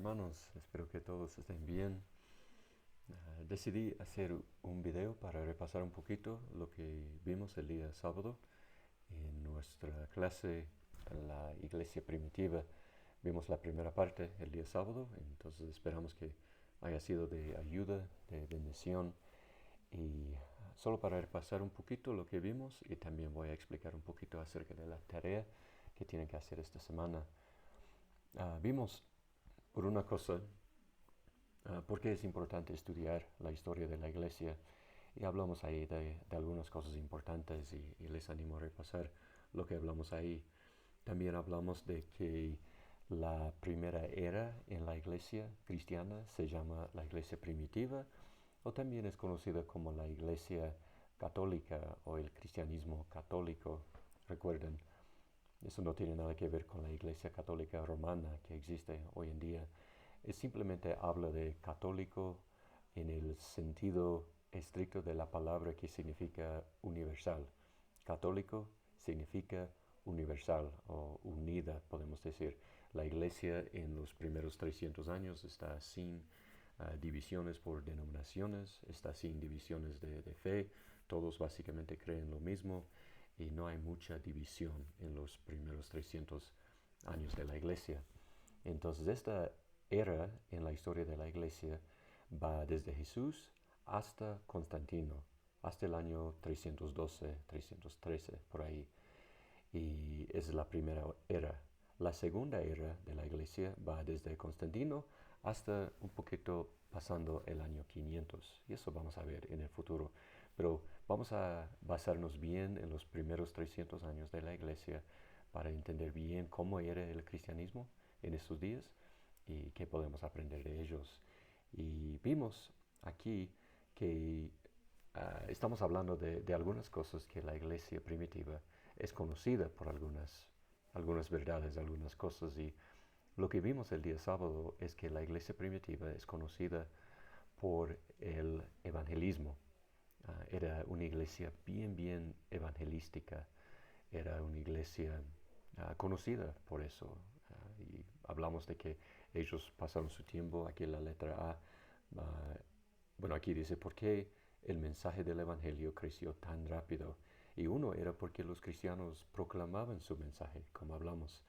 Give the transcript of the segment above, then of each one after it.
hermanos, espero que todos estén bien. Decidí hacer un video para repasar un poquito lo que vimos el día sábado en nuestra clase en la iglesia primitiva. Vimos la primera parte el día sábado, entonces esperamos que haya sido de ayuda, de bendición. Y solo para repasar un poquito lo que vimos, y también voy a explicar un poquito acerca de la tarea que tienen que hacer esta semana. Vimos, por una cosa, por qué es importante estudiar la historia de la iglesia, y hablamos ahí de algunas cosas importantes, y les animo a repasar lo que hablamos ahí. También hablamos de que la primera era en la iglesia cristiana se llama la iglesia primitiva, o también es conocida como la iglesia católica o el cristianismo católico. Recuerden, eso no tiene nada que ver con la iglesia católica romana que existe hoy en día. Es simplemente habla de católico en el sentido estricto de la palabra, que significa universal. Católico significa universal o unida, podemos decir. La iglesia en los primeros 300 años está sin divisiones por denominaciones, está sin divisiones de fe, todos básicamente creen lo mismo y no hay mucha división en los primeros 300 años de la iglesia. Entonces esta era en la historia de la iglesia va desde Jesús hasta Constantino, hasta el año 312, 313, por ahí. Y es la primera era. La segunda era de la iglesia va desde Constantino hasta un poquito pasando el año 500. Y eso vamos a ver en el futuro. Pero vamos a basarnos bien en los primeros 300 años de la iglesia para entender bien cómo era el cristianismo en estos días y qué podemos aprender de ellos. Y vimos aquí que estamos hablando de algunas cosas que la iglesia primitiva es conocida por algunas verdades, algunas cosas. Y lo que vimos el día sábado es que la iglesia primitiva es conocida por el evangelismo. Era una iglesia bien evangelística. Era una iglesia conocida por eso. Y hablamos de que ellos pasaron su tiempo, aquí en la letra A, bueno, aquí dice, ¿por qué el mensaje del Evangelio creció tan rápido? Y uno era porque los cristianos proclamaban su mensaje, como hablamos,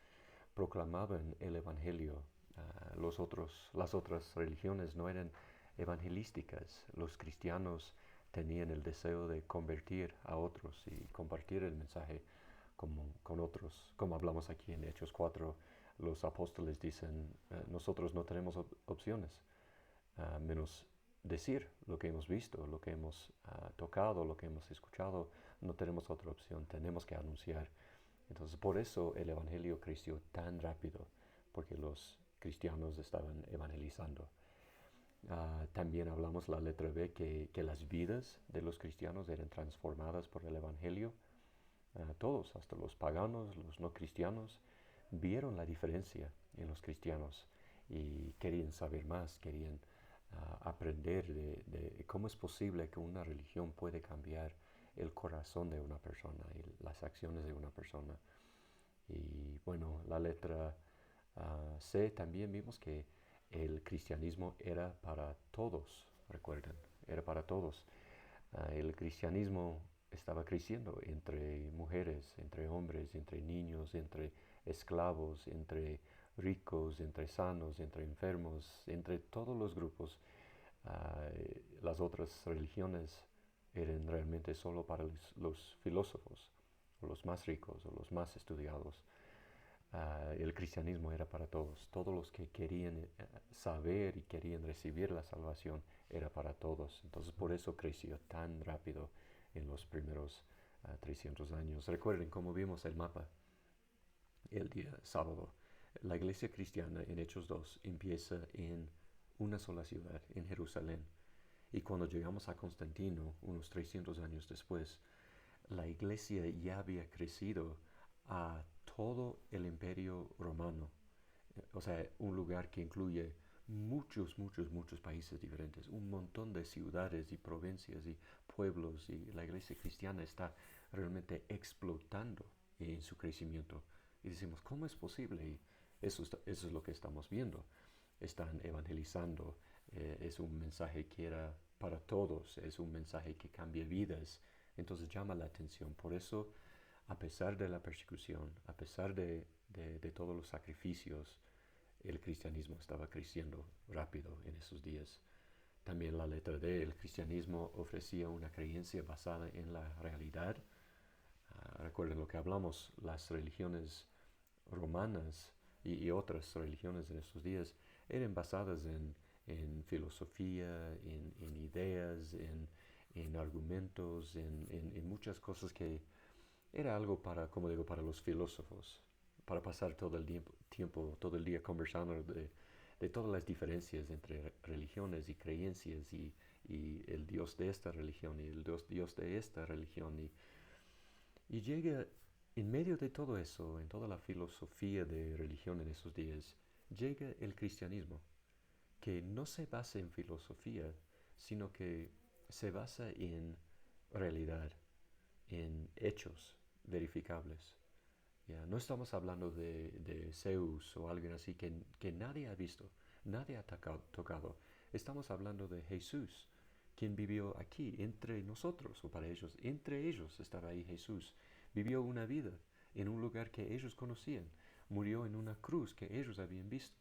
proclamaban el Evangelio. Las otras religiones no eran evangelísticas. Los cristianos tenían el deseo de convertir a otros y compartir el mensaje con otros. Como hablamos aquí en Hechos 4, los apóstoles dicen, nosotros no tenemos opciones, menos decir lo que hemos visto, lo que hemos tocado, lo que hemos escuchado. No tenemos otra opción, tenemos que anunciar. Entonces por eso el Evangelio creció tan rápido, porque los cristianos estaban evangelizando. También hablamos la letra B, que las vidas de los cristianos eran transformadas por el Evangelio. Todos, hasta los paganos, los no cristianos, vieron la diferencia en los cristianos y querían saber más, querían aprender de cómo es posible que una religión puede cambiar el corazón de una persona y las acciones de una persona. Y bueno, la letra C también vimos que el cristianismo era para todos, recuerden, era para todos. El cristianismo estaba creciendo entre mujeres, entre hombres, entre niños, entre esclavos, entre ricos, entre sanos, entre enfermos, entre todos los grupos. Las otras religiones eran realmente solo para los filósofos, o los más ricos, o los más estudiados. El cristianismo era para todos. Todos los que querían saber y querían recibir la salvación era para todos. Entonces por eso creció tan rápido en los primeros 300 años. Recuerden cómo vimos el mapa el día sábado. La iglesia cristiana en Hechos 2 empieza en una sola ciudad, en Jerusalén. Y cuando llegamos a Constantino, unos 300 años después, la iglesia ya había crecido a todo el imperio romano. O sea, un lugar que incluye muchos países diferentes, un montón de ciudades y provincias y pueblos, y la iglesia cristiana está realmente explotando en su crecimiento. Y decimos, ¿cómo es posible? Y eso es lo que estamos viendo. están evangelizando. Es un mensaje que era para todos, es un mensaje que cambia vidas. Entonces llama la atención. Por eso, a pesar de la persecución, a pesar de todos los sacrificios, el cristianismo estaba creciendo rápido en esos días. También la letra D, el cristianismo ofrecía una creencia basada en la realidad. Recuerden lo que hablamos, las religiones romanas y otras religiones en estos días eran basadas en filosofía, en ideas, en argumentos, en muchas cosas que era algo para, como digo, para los filósofos, para pasar todo el tiempo todo el día conversando de todas las diferencias entre religiones y creencias y el Dios de esta religión y el Dios de esta religión. Y llega, en medio de todo eso, en toda la filosofía de religión en esos días, llega el cristianismo, que no se basa en filosofía, sino que se basa en realidad, en hechos verificables. Ya, no estamos hablando de Zeus o alguien así que nadie ha visto, nadie ha tocado. Estamos hablando de Jesús, quien vivió aquí entre nosotros, o para ellos, entre ellos estaba ahí Jesús. Vivió una vida en un lugar que ellos conocían, murió en una cruz que ellos habían visto.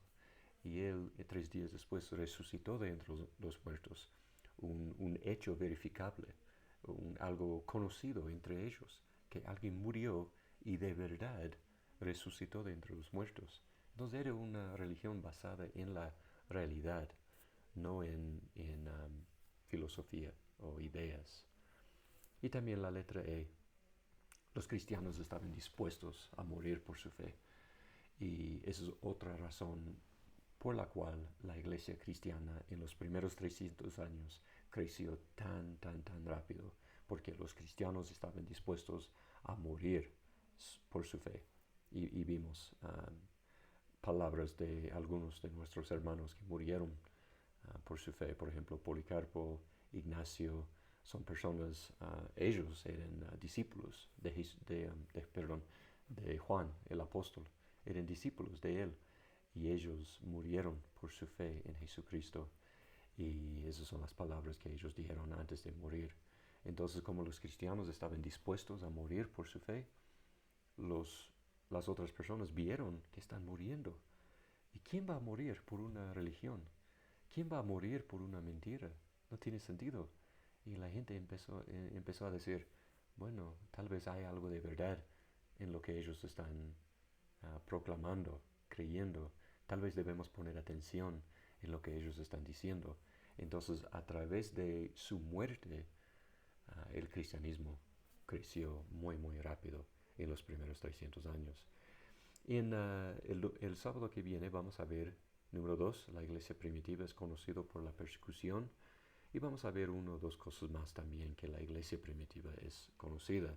Y él, 3 días después, resucitó de entre los muertos. Un hecho verificable, algo conocido entre ellos, que alguien murió y de verdad resucitó de entre los muertos. Entonces era una religión basada en la realidad, no en filosofía o ideas. Y también la letra E. Los cristianos estaban dispuestos a morir por su fe. Y esa es otra razón por la cual la iglesia cristiana en los primeros 300 años creció tan rápido, porque los cristianos estaban dispuestos a morir por su fe. Y vimos palabras de algunos de nuestros hermanos que murieron por su fe, por ejemplo, Policarpo, Ignacio, son personas, ellos eran discípulos de Juan, el apóstol, eran discípulos de él y ellos murieron por su fe en Jesucristo. Y esas son las palabras que ellos dijeron antes de morir. Entonces, como los cristianos estaban dispuestos a morir por su fe, las otras personas vieron que están muriendo. ¿Y quién va a morir por una religión? ¿Quién va a morir por una mentira? No tiene sentido. Y la gente empezó a decir, bueno, tal vez hay algo de verdad en lo que ellos están proclamando, creyendo. Tal vez debemos poner atención en lo que ellos están diciendo. Entonces, a través de su muerte, el cristianismo creció muy rápido en los primeros 300 años. En el sábado que viene vamos a ver, número 2, la iglesia primitiva es conocida por la persecución. Y vamos a ver una o dos cosas más también que la iglesia primitiva es conocida.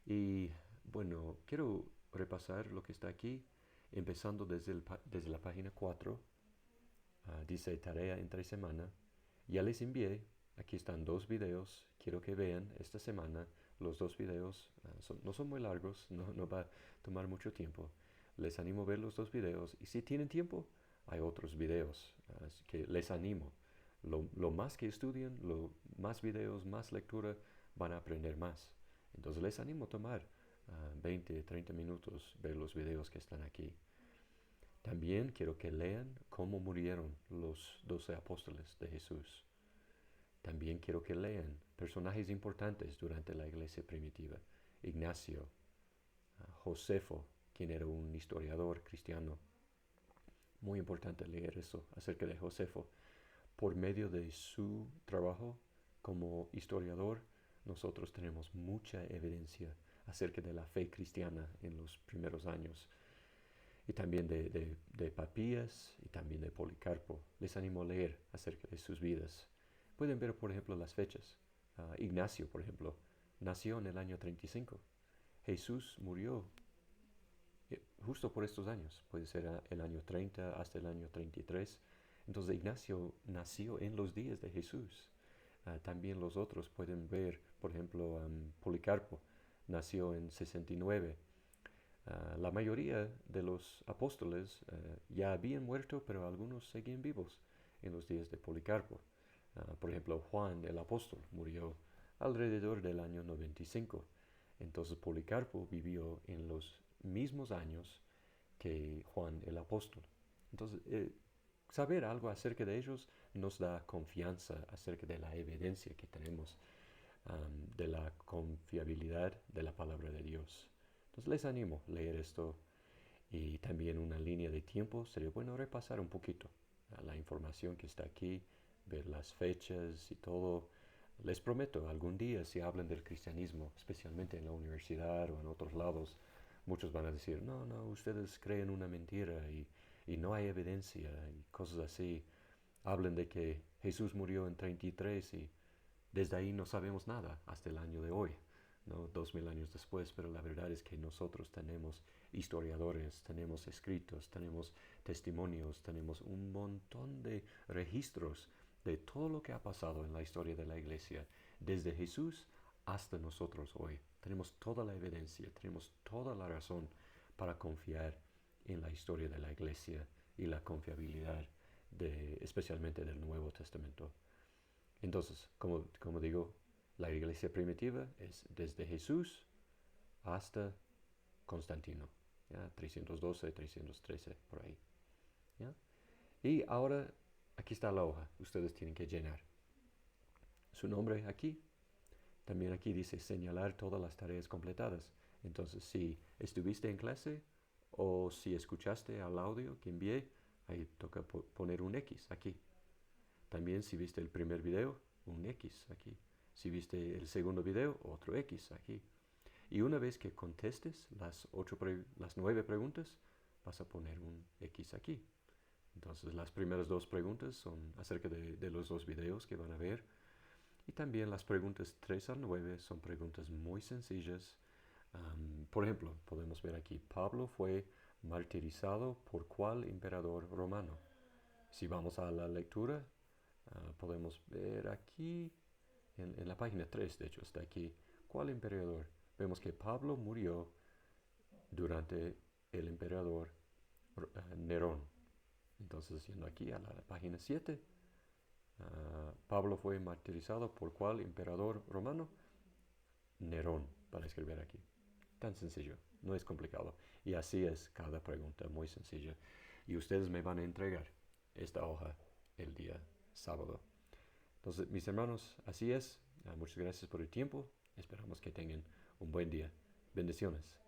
Y bueno, quiero repasar lo que está aquí, empezando desde la página 4. Dice tarea entre semana. Ya les envié, aquí están 2 videos, quiero que vean esta semana. Los 2 videos no son muy largos, no va a tomar mucho tiempo. Les animo a ver los 2 videos y si tienen tiempo, hay otros videos, así que les animo. Lo más que estudien, más videos, más lectura, van a aprender más. Entonces les animo a tomar 20, 30 minutos, ver los videos que están aquí. También quiero que lean cómo murieron los 12 apóstoles de Jesús. También quiero que lean personajes importantes durante la iglesia primitiva. Ignacio, Josefo, quien era un historiador cristiano. Muy importante leer eso acerca de Josefo. Por medio de su trabajo como historiador, nosotros tenemos mucha evidencia acerca de la fe cristiana en los primeros años. Y también de Papías y también de Policarpo. Les animo a leer acerca de sus vidas. Pueden ver, por ejemplo, las fechas. Ignacio, por ejemplo, nació en el año 35. Jesús murió justo por estos años. Puede ser el año 30 hasta el año 33. Entonces Ignacio nació en los días de Jesús. También los otros pueden ver, por ejemplo, Policarpo nació en 69. La mayoría de los apóstoles ya habían muerto, pero algunos seguían vivos en los días de Policarpo. Por ejemplo, Juan el apóstol murió alrededor del año 95. Entonces Policarpo vivió en los mismos años que Juan el apóstol. Entonces, saber algo acerca de ellos nos da confianza acerca de la evidencia que tenemos, de la confiabilidad de la palabra de Dios. Entonces les animo a leer esto, y también una línea de tiempo. Sería bueno repasar un poquito la información que está aquí, ver las fechas y todo. Les prometo, algún día si hablan del cristianismo, especialmente en la universidad o en otros lados, muchos van a decir, no, no, ustedes creen una mentira y no hay evidencia y cosas así. Hablan de que Jesús murió en 33 y desde ahí no sabemos nada hasta el año de hoy, ¿no? 2000 años después, pero la verdad es que nosotros tenemos historiadores, tenemos escritos, tenemos testimonios, tenemos un montón de registros de todo lo que ha pasado en la historia de la iglesia, desde Jesús hasta nosotros hoy. Tenemos toda la evidencia, tenemos toda la razón para confiar en la historia de la iglesia y la confiabilidad especialmente del Nuevo Testamento. Entonces, como digo, la iglesia primitiva es desde Jesús hasta Constantino, ¿ya? 312, 313, por ahí. ¿Ya? Y ahora, aquí está la hoja, ustedes tienen que llenar su nombre aquí. También aquí dice señalar todas las tareas completadas. Entonces, si estuviste en clase o si escuchaste al audio que envié, ahí toca poner un X aquí. También si viste el primer video, un X aquí. Si viste el segundo video, otro X aquí. Y una vez que contestes las 9 preguntas, vas a poner un X aquí. Entonces las primeras 2 preguntas son acerca de los 2 videos que van a ver. Y también las preguntas 3 a 9 son preguntas muy sencillas. Por ejemplo, podemos ver aquí, Pablo fue martirizado por ¿cuál emperador romano? Si vamos a la lectura, podemos ver aquí, en la página 3, de hecho, está aquí, ¿cuál emperador? Vemos que Pablo murió durante el emperador Nerón. Entonces, yendo aquí a la página 7, Pablo fue martirizado por ¿cuál emperador romano? Nerón, para escribir aquí. Tan sencillo, no es complicado. Y así es cada pregunta, muy sencilla. Y ustedes me van a entregar esta hoja el día sábado. Entonces, mis hermanos, así es. Muchas gracias por el tiempo. Esperamos que tengan un buen día. Bendiciones.